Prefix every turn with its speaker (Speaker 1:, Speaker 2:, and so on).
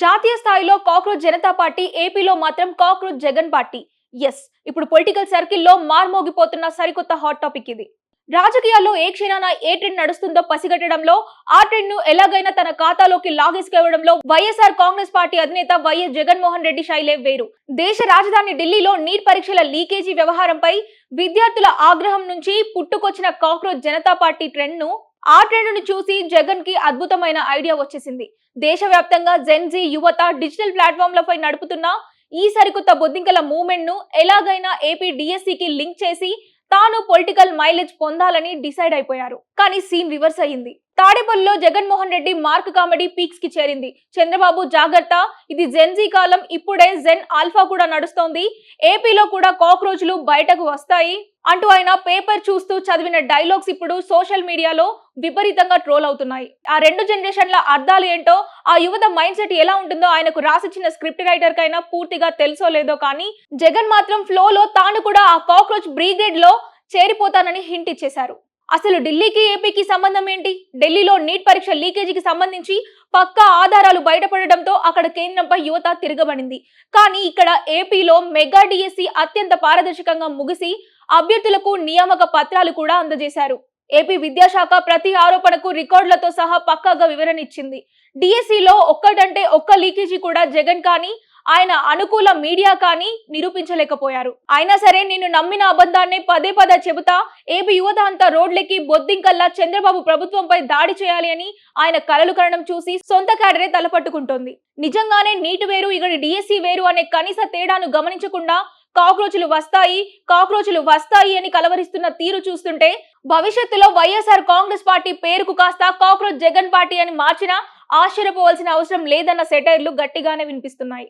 Speaker 1: జాతీయ స్థాయిలో cockroach Janata party, ఏపీలో మాత్రం కాక్రోచ్ జగన్ పార్టీ. ఎస్, ఇప్పుడు పొలిటికల్ సర్కిల్లో మార్మోగిపోతున్న సరికొత్త హాట్ టాపిక్ ఇది. రాజకీయాల్లో ఏ క్షణాన ఏ ట్రెండ్ నడుస్తుందో పసిగట్టడంలో, ఆ ట్రెండ్ ను ఎలాగైనా తన ఖాతాలోకి లాగేసుకోవడంలో వైఎస్ఆర్ కాంగ్రెస్ పార్టీ అధినేత వైఎస్ జగన్మోహన్ రెడ్డి శైలే వేరు. దేశ రాజధాని ఢిల్లీలో నీట్ పరీక్షల లీకేజీ వ్యవహారంపై విద్యార్థుల ఆగ్రహం నుంచి పుట్టుకొచ్చిన కాక్రోచ్ జనతా పార్టీ ట్రెండ్ ను చూసి జగన్ కి అద్భుతమైన ఐడియా వచ్చేసింది. దేశవ్యాప్తంగా జెన్జీ యువత డిజిటల్ ప్లాట్ఫామ్లపై నడుపుతున్న ఈ సరికొత్త బొద్దింకల మూవ్మెంట్ ను ఎలాగైనా ఏపీ డిఎస్సికి లింక్ చేసి తాను పొలిటికల్ మైలేజ్ పొందాలని డిసైడ్ అయిపోయారు. కానీ సీన్ రివర్స్ అయ్యింది. తాడేపల్లిలో Jaganmohan Reddy mark comedy peaks కి చేరింది. చంద్రబాబు జాగ్రత్త, ఇది జెన్జీ కాలం, ఇప్పుడే జెన్ ఆల్ఫా కూడా నడుస్తోంది, ఏపీలో కూడా కాక్రోచ్లు బయటకు వస్తాయి అంటూ ఆయన పేపర్ చూస్తూ చదివిన డైలాగ్స్ ఇప్పుడు సోషల్ మీడియాలో విపరీతంగా ట్రోల్ అవుతున్నాయి. ఆ రెండు జనరేషన్ల అర్థాలు ఏంటో, ఆ యువత మైండ్ సెట్ ఎలా ఉంటుందో ఆయనకు రాసిచ్చిన స్క్రిప్ట్ రైటర్ కైనా పూర్తిగా తెలుసో లేదో కానీ జగన్ మాత్రం ఫ్లోలో తాను కూడా ఆ కాక్రోచ్ బ్రిగేడ్ లో చేరిపోతానని హింట్ ఇచ్చేశారు. అసలు ఢిల్లీకి ఏపీకి సంబంధం ఏంటి? ఢిల్లీలో నీట్ పరీక్ష లీకేజీకి సంబంధించి పక్కా ఆధారాలు బయటపడడంతో అక్కడ కేంద్రంపై యువత తిరగబడింది. కానీ ఇక్కడ ఏపీలో మెగా డిఎస్సి అత్యంత పారదర్శకంగా ముగిసి అభ్యర్థులకు నియామక పత్రాలు కూడా అందజేశారు. ఏపీ విద్యాశాఖ ప్రతి ఆరోపణకు రికార్డులతో సహా పక్కాగా వివరణ ఇచ్చింది. డిఎస్సిలో ఒక్కటంటే ఒక్క లీకేజీ కూడా జగన్ కానీ ఆయన అనుకూల మీడియా కానీ నిరూపించలేకపోయారు. అయినా సరే నేను నమ్మిన అబద్ధాన్ని పదే పదే చెబుతా, ఏపీ యువత అంతా రోడ్లెక్కి బొద్దింకల్లా చంద్రబాబు ప్రభుత్వంపై దాడి చేయాలి అని ఆయన కలలు కనడం చూసి సొంత క్యాడరే తలపట్టుకుంటోంది. నిజంగానే నీట్ వేరు, ఇక్కడ డిఎస్సి వేరు అనే కనీస తేడాను గమనించకుండా కాక్రోచులు వస్తాయి అని కలవరిస్తున్న తీరు చూస్తుంటే భవిష్యత్తులో వైఎస్ఆర్ కాంగ్రెస్ పార్టీ పేరుకు కాస్త కాక్రోచ్ జగన్ పార్టీ అని మార్చినా ఆశ్చర్యపోవాల్సిన అవసరం లేదన్న సెటైర్లు గట్టిగానే వినిపిస్తున్నాయి.